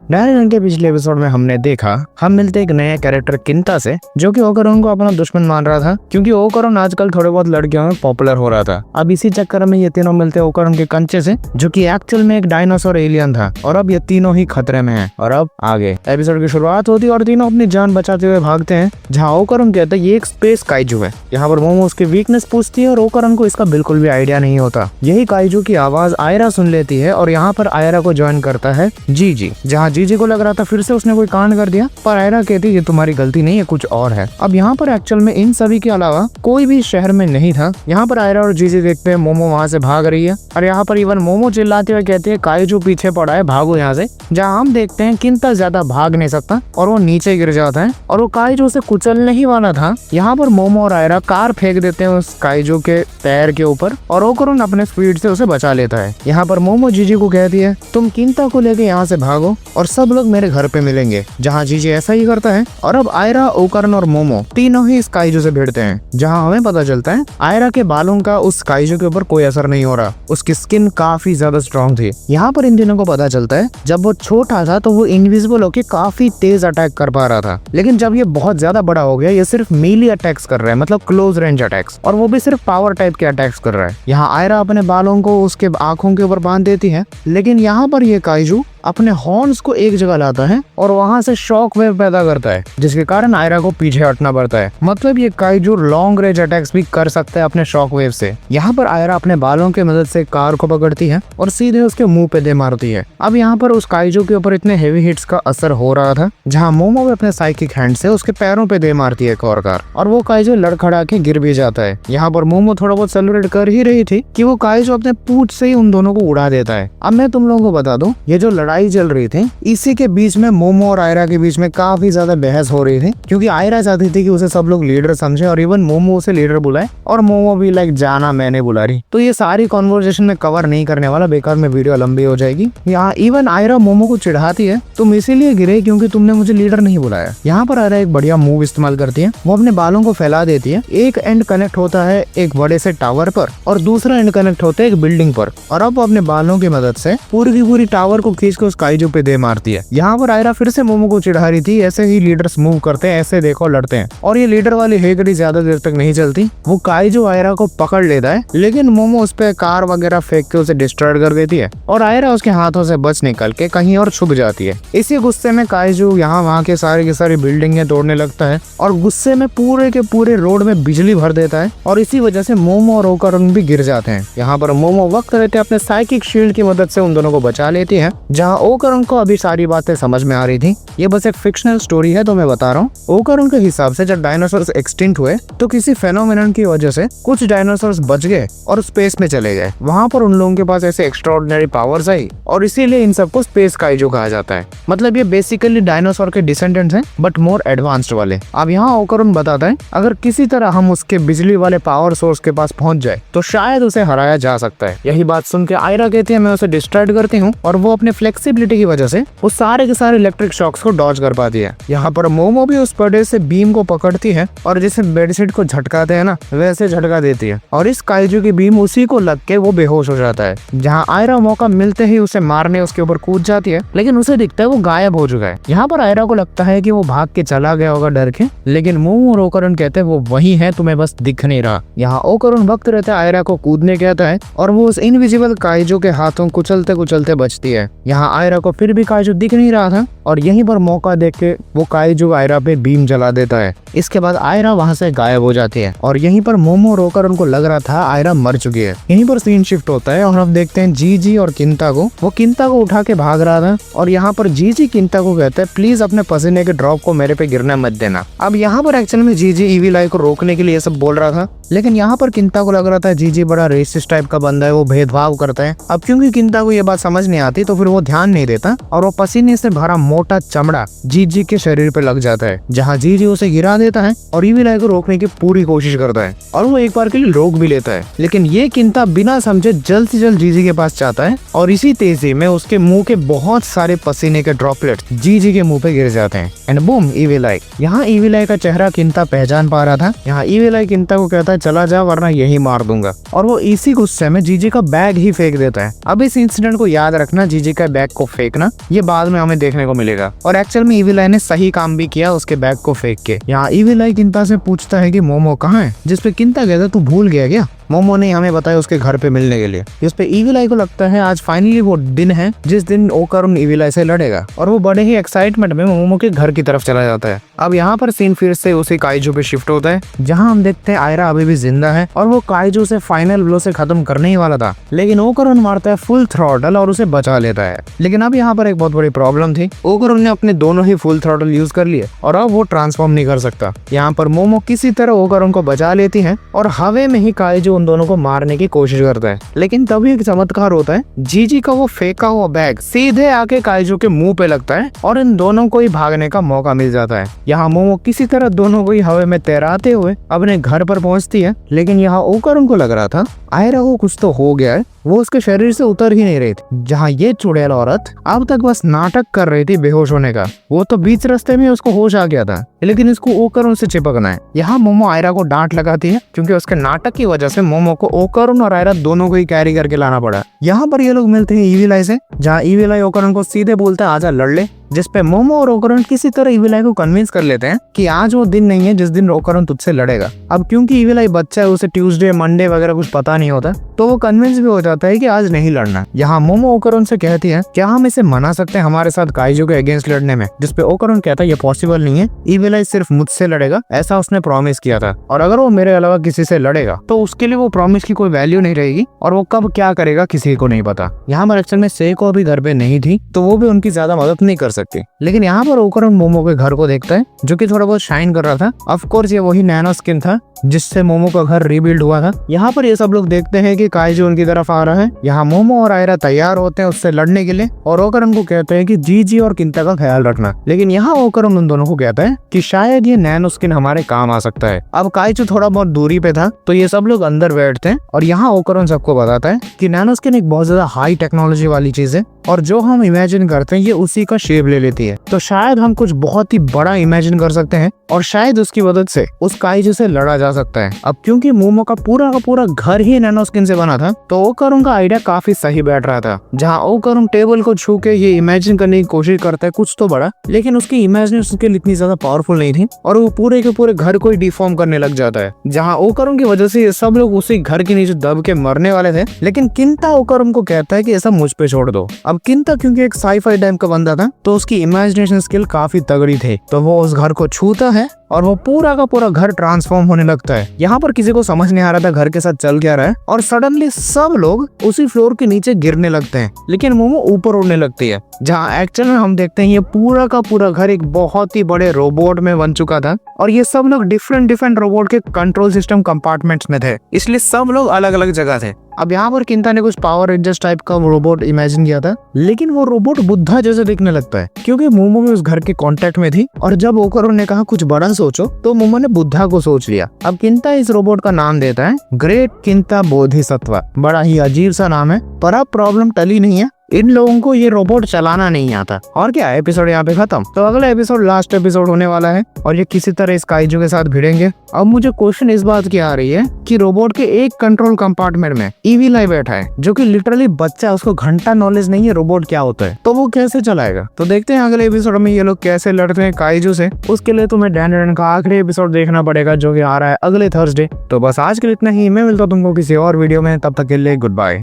Direct के पिछले episode में हमने देखा हम मिलते एक नए कैरेक्टर किंता से, जो कि ओकरोन को अपना दुश्मन मान रहा था क्योंकि ओकरोन आजकल थोड़े बहुत लड़कियों में पॉपुलर हो रहा था। अब इसी चक्कर में ये तीनों मिलते ओकरोन के कंचे से, जो कि एक्चुअल में एक डायनासोर एलियन था, और अब ये तीनों ही खतरे में हैं। और अब आगे एपिसोड की शुरुआत होती है और तीनों अपनी जान बचाते हुए भागते हैं, जहाँ ओकरोन कहता है ये एक स्पेस काइजू है। यहाँ पर मोमो उसकी वीकनेस पूछती है और ओकरोन को इसका बिल्कुल भी आइडिया नहीं होता। यही काइजू की आवाज आयरा सुन लेती है और यहाँ पर आयरा को ज्वाइन करता है जीजी। जहाँ जीजी को लग रहा था फिर से उसने कोई कांड कर दिया, पर आयरा कहती ये तुम्हारी गलती नहीं है, कुछ और है। अब यहाँ पर एक्चुअल में इन सभी के अलावा कोई भी शहर में नहीं था। यहाँ पर आयरा और जीजी देखते हैं मोमो वहाँ से भाग रही है और यहाँ पर इवन मोमो चिल्लाते हुए कहते हैं काइजू पीछे पड़ा है, भागो यहाँ से। जहाँ हम देखते हैं किंता ज्यादा भाग नहीं सकता और वो नीचे गिर जाता है और वो काइजू से कुचलने ही वाला था। यहाँ पर मोमो और आयरा कार फेंक देते हैं उस काइजू के पैर के ऊपर और ओकरोन अपने स्पीड से उसे बचा लेता है। यहाँ पर मोमो जीजी को कहती है तुम किंता को लेके यहाँ से भागो और सब लोग मेरे घर पे मिलेंगे। जहाँ जीजी ऐसा ही करता है और अब आयरा, ओकरोन और मोमो तीनों ही इस काइजू से भिड़ते हैं। जहाँ हमें पता चलता है आयरा के बालों का उस काइजू के ऊपर कोई असर नहीं हो रहा, उसकी स्किन काफी ज्यादा स्ट्रॉन्ग थी। यहाँ पर इन दिनों को पता चलता है जब वो छोटा था तो वो इनविजिबल होकर काफी तेज अटैक कर पा रहा था, लेकिन जब ये बहुत ज्यादा बड़ा हो गया ये सिर्फ मीली अटैक्स कर रहा है, मतलब क्लोज रेंज अटैक्स, और वो भी सिर्फ पावर टाइप के अटैक्स कर रहा है। यहाँ आयरा अपने बालों को उसके आंखों के ऊपर बांध देती है, लेकिन यहाँ पर ये काइजू अपने हॉर्न्स को एक जगह लाता है और वहां से शॉक वेव पैदा करता है, जिसके कारण आयरा को पीछे हटना पड़ता है। मतलब ये काइजू लॉन्ग रेंज अटैक्स भी कर सकता है अपने शॉक वेव से। यहाँ पर आयरा अपने बालों की मदद से कार को पकड़ती है और सीधे उसके मुंह पे दे मारती है। अब यहाँ पर उस काइजू के ऊपर इतने हेवी हिट्स का असर हो रहा था, जहाँ मोमो भी अपने साइकिक हैंड से उसके पैरों पे दे मारती है एक और कार, और वो काइजू लड़खड़ा के गिर भी जाता है। यहाँ पर मोमो थोड़ा बहुत सेलिब्रेट कर ही रही थी कि वो काइजू अपने पूंछ से ही उन दोनों को उड़ा देता है। अब मैं तुम लोगों को बता दूं, ये जो लड़ाई चल रही थी इसी के बीच में मोमो और आयरा के बीच में काफी ज्यादा बहस हो रही थी, क्योंकि आयरा चाहती थी कि उसे सब लोग लीडर समझे और इवन मोमो उसे लीडर बुलाए, और मोमो भी लाइक जाना मैंने बुला रही। तो ये सारी कॉन्वर्सेशन में कवर नहीं करने वाला, बेकार में वीडियो लंबी हो जाएगी। यहाँ इवन आयरा मोमो को चिढ़ाती है तुम इसीलिए गिरे क्योंकि तुमने मुझे लीडर नहीं बुलाया। यहाँ पर आयरा एक बढ़िया मूव इस्तेमाल करती है, वो अपने बालों को फैला देती है। एक एंड कनेक्ट होता है एक बड़े से टावर पर और दूसरा एंड कनेक्ट होता है एक बिल्डिंग पर, और अब अपने बालों की मदद से पूरी की पूरी टावर को खींच के उस काइजू पे दे मारती है। यहाँ पर आयरा फिर से मोमो को चिढ़ा रही थी, ऐसे ही लीडर्स मूव करते हैं, ऐसे देखो लड़ते हैं, और ये लीडर वाली हेगड़ी ज्यादा देर तक नहीं चलती। वो काइजू आयरा को पकड़ लेता है, लेकिन मोमो उस पे कार वगैरह फेंक के उसे डिस्ट्रॉय कर देती है और आयरा उसके हाथों से बच निकल के कहीं और छुप जाती है। इसी गुस्से में काइजू यहाँ वहाँ के सारी की सारी बिल्डिंगें तोड़ने लगता है और गुस्से में पूरे के पूरे रोड में बिजली भर देता है, और इसी वजह से मोमो और ओकरोन भी गिर जाते हैं। यहाँ पर मोमो वक्त रहते अपने साइकिक शील्ड की मदद से उन दोनों को बचा लेती है। जहाँ ओकरोन को अभी सारी बातें समझ में आ रही थी, ये बस एक फिक्शनल स्टोरी है तो मैं बता रहा हूँ। ओकरोन के हिसाब से जब डायनासोर्स एक्सटिंक्ट हुए तो किसी फेनोमेनन की वजह से कुछ डायनासोर्स बच गए और स्पेस में चले गए। वहाँ पर उन लोगों के पास ऐसे एक्स्ट्राऑर्डिनरी पावर्स आई और इसीलिए इन सबको स्पेस काइजू कहा जाता है। मतलब ये बेसिकली डायनासोर के डिसेंडेंट्स हैं बट मोर एडवांस्ड वाले। अब यहाँ ओकरोन बताता है अगर किसी तरह हम उसके बिजली वाले पावर सोर्स के पास पहुंच जाए तो शायद उसे हराया जा सकता है। यही बात सुन के आयरा कहती है मैं उसे डिस्ट्रॉय करती हूँ, और वो अपने फ्लेक्सिबिलिटी की वजह से वो सारे के सारे इलेक्ट्रिक शॉक्स को डॉज कर पाती है। यहाँ पर मोमो भी उस बड़े से बीम को पकड़ती है और जैसे बेडशीट को झटकाते हैं ना वैसे झटका देती है, और इस काइजू की बीम उसी को लग के वो बेहोश हो जाता है। जहाँ आयरा मौका मिलते ही उसे मारने उसके ऊपर कूद जाती है, लेकिन उसे दिखता है वो गायब हो चुका है। यहाँ पर आयरा को लगता है कि वो भाग के चला गया होगा डर के, लेकिन मोमो और ओकरोन कहते हैं वो वही है, तुम्हें बस दिख नहीं रहा। यहाँ ओकरोन वक्त रहता है आयरा को कूदने कहता है और वो उस इनविजिबल काइजू के हाथों कुचलते कुचलते बचती है। यहाँ आयरा को फिर भी काइजू दिख नहीं रहा था और यहीं पर मौका देख के वो काइजू आयरा पे बीम जला देता है। इसके बाद आयरा वहां से गायब हो जाती है और यहीं पर मोमो और ओकरोन को लग रहा था आयरा मर चुकी है। यहीं पर सीन शिफ्ट होता है और हम देखते हैं जीजी और किंता को। वो किंता को उठा के भाग रहा था और यहाँ पर जीजी किंता को कहता है प्लीज अपने पसीने के ड्रॉप को मेरे पे गिरना मत देना। अब यहाँ पर एक्चुअल में जीजी ईवी लाई को रोकने के लिए सब बोल रहा था, लेकिन यहाँ पर किंता को लग रहा था जीजी बड़ा रेसिस्ट टाइप का बंदा है, वो भेदभाव करता है। अब क्योंकि किंता को ये बात समझ नहीं आती तो फिर वो ध्यान नहीं देता और वो पसीने से भरा मोटा चमड़ा जीजी के शरीर पे लग जाता है, जहाँ जीजी उसे गिरा देता है और ईवी लाई को रोकने की पूरी कोशिश करता है और वो एक बार के लिए रोक भी लेता है। लेकिन ये किंता बिना समझे जल्द से जल्द जीजी के पास जाता है और इसी तेजी में उसके मुंह के बहुत सारे पसीने के ड्रॉपलेट्स जीजी के मुंह पे गिर जाते हैं। एंड बूम इविल आई। यहाँ इविल आई का चेहरा किंता पहचान पा रहा था। यहाँ इविल आई किंता को कहता है चला जा वरना यही मार दूंगा, और वो इसी गुस्से में जीजी का बैग ही फेंक देता है। अब इस इंसिडेंट को याद रखना, जीजी का बैग को फेंकना ये बाद में हमें देखने को मिलेगा, और एक्चुअल में इविल आई ने सही काम भी किया उसके बैग को फेंक के। यहाँ इविल आई किंता से पूछता है कि मोमो कहाँ है, जिसपे किंता कहता है तू भूल गया क्या। मोमो ने हमें बताया उसके घर पे मिलने के लिए। इस पे इविल आई को लगता है आज फाइनली वो दिन है जिस दिन ओकरुन इविल आई से लड़ेगा, और वो बड़े ही एक्साइटमेंट में मोमो के घर की तरफ चला जाता है। अब यहाँ पर सीन फिर से उसी काइजू पे शिफ्ट होता है, जहाँ हम देखते हैं आयरा अभी भी जिंदा है और वो काइजू से फाइनल ब्लो से खत्म करने ही वाला था, लेकिन ओकरुन मारता है फुल थ्रॉटल और उसे बचा लेता है। लेकिन अब यहाँ पर एक बहुत बड़ी प्रॉब्लम थी, ओकरुन ने अपने दोनों ही फुल थ्रॉटल यूज कर लिए और अब वो ट्रांसफॉर्म नहीं कर सकता। यहाँ पर मोमो किसी तरह ओकरुन को बचा लेती है और हवे में ही काइजू उन दोनों को मारने की कोशिश करता है। लेकिन तभी एक चमत्कार होता है, जीजी का वो फेंका हुआ बैग सीधे आके काइजू के मुंह पे लगता है और इन दोनों को ही भागने का मौका मिल जाता है। यहाँ मोमो किसी तरह दोनों को ही हवा में तैराते हुए अपने घर पर पहुंचती है, लेकिन यहाँ ओकरुन को लग रहा था आयरा को कुछ तो हो गया है, वो उसके शरीर से उतर ही नहीं रही थी। जहाँ ये चुड़ैल औरत अब तक बस नाटक कर रही थी बेहोश होने का, वो तो बीच रास्ते में उसको होश आ गया था, लेकिन इसको ओकरुन से चिपकना है। यहाँ मोमो आयरा को डांट लगाती है क्योंकि उसके नाटक की वजह से मोमो को ओकरुन और आयरा दोनों को ही कैरी करके लाना पड़ा। यहाँ पर ये लोग मिलते हैं इविल आई से, जहाँ इविल आई ओकरुन को सीधे बोलता है आजा लड़ ले, जिसपे मोमो और ओकरुन किसी तरह इविल आई को कन्विंस कर लेते हैं कि आज वो दिन नहीं है जिस दिन ओकरुन तुझसे लड़ेगा। अब क्योंकि इविल आई बच्चा है, उसे ट्यूसडे मंडे वगैरह कुछ पता नहीं होता, तो वो कन्विंस भी हो जाता है कि आज नहीं लड़ना। यहाँ मोमो ओकरुन से कहती है क्या हम इसे मना सकते हैं हमारे साथ काइजू के अगेंस्ट लड़ने में, जिसपे ओकरुन कहता है ये पॉसिबल नहीं है, इविल आई सिर्फ मुझसे लड़ेगा, ऐसा उसने प्रॉमिस किया था, और अगर वो मेरे अलावा किसी से लड़ेगा तो उसके लिए वो प्रॉमिस की कोई वैल्यू नहीं रहेगी और वो कब क्या करेगा किसी को नहीं पता। यहाँ पर एक्चुअल में सेको भी घर पे नहीं थी, तो वो भी उनकी ज्यादा मदद नहीं कर सकती। लेकिन यहाँ पर ओकरुन मोमो के घर को देखता है जो कि थोड़ा बहुत शाइन कर रहा था। ऑफ कोर्स ये वही नैनो स्किन था जिससे मोमो का घर रीबिल्ड हुआ था। यहाँ पर ये सब लोग देखते हैं कि काइजू उनकी तरफ आ रहा है। यहाँ मोमो और आयरा तैयार होते हैं उससे लड़ने के लिए, और ओकरुन को कहते हैं कि जीजी और किंता का ख्याल रखना। लेकिन यहाँ ओकरुन उन दोनों को कहता है कि शायद ये नैनो स्किन हमारे काम आ सकता है। अब काइजू थोड़ा बहुत दूरी पे था, तो ये सब लोग अंदर बैठते हैं और यहाँ ओकरुन सबको बताता है कि नैनो स्किन एक बहुत ज्यादा हाई टेक्नोलॉजी वाली चीज है, और जो हम इमेजिन करते हैं ये उसी का शेप ले लेती है, तो शायद हम कुछ बहुत ही बड़ा इमेजिन कर सकते हैं और शायद उसकी मदद से उस काइजू से लड़ा जा सकता है। अब क्योंकि मोमो का पूरा घर ही नैनो स्किन से बना था, तो ओकरुन का आइडिया काफी सही बैठ रहा था। जहाँ ओकरुन टेबल को छू के ये इमेजिन करने की कोशिश करता है कुछ तो बड़ा, लेकिन उसकी इमेजिनेशन स्किल इतनी ज्यादा पावरफुल नहीं थी और वो पूरे के पूरे घर को ही डिफॉर्म करने लग जाता है। जहाँ ओकरुन की वजह से ये सब लोग उसी घर के नीचे दब के मरने वाले थे, लेकिन किंता ओकरुन को कहता है कि ऐसा मुझ पे छोड़ दो। अब किंता क्योंकि एक साईफाई टाइप का बंदा था, तो उसकी इमेजिनेशन स्किल काफी तगड़ी थी, तो वो उस घर को छूता है और वो पूरा का पूरा घर ट्रांसफॉर्म होने लगता है। यहाँ पर किसी को समझ नहीं आ रहा था घर के साथ चल क्या रहा है, और सडनली सब लोग उसी फ्लोर के नीचे गिरने लगते हैं, लेकिन मोमो ऊपर उड़ने लगती है। जहाँ एक्चुअल में हम देखते हैं ये पूरा का पूरा घर एक बहुत ही बड़े रोबोट में बन चुका था, और ये सब लोग डिफरेंट रोबोट के कंट्रोल सिस्टम कंपार्टमेंट्स में थे, इसलिए सब लोग अलग अलग जगह थे। अब यहाँ पर किंता ने कुछ पावर एडजस्ट टाइप का रोबोट इमेजिन किया था, लेकिन वो रोबोट बुद्धा जैसे दिखने लगता है क्योंकि मोमो भी उस घर के कांटेक्ट में थी, और जब ओकरुन ने कहा कुछ बड़ा सोचो तो मोमो ने बुद्धा को सोच लिया। अब किंता इस रोबोट का नाम देता है ग्रेट किंता बोधिसत्व। बड़ा ही अजीब सा नाम है, पर अब प्रॉब्लम टली नहीं है, इन लोगों को ये रोबोट चलाना नहीं आता। और क्या, एपिसोड यहाँ पे खत्म। तो अगला एपिसोड लास्ट एपिसोड होने वाला है और ये किसी तरह इस काइजू के साथ भिड़ेंगे। अब मुझे क्वेश्चन इस बात की आ रही है कि रोबोट के एक कंट्रोल कंपार्टमेंट में इविल आई बैठा है जो कि लिटरली बच्चा है, उसको घंटा नॉलेज नहीं है रोबोट क्या होता है, तो वो कैसे चलाएगा। तो देखते हैं अगले एपिसोड में ये लोग कैसे लड़ते हैं काइजू से। उसके लिए तुम्हें डैन डैन का आखिरी एपिसोड देखना पड़ेगा जो कि आ रहा है अगले थर्सडे। तो बस आज के लिए इतना ही, मैं मिलता हूं तुमको किसी और वीडियो में, तब तक के लिए गुड बाय।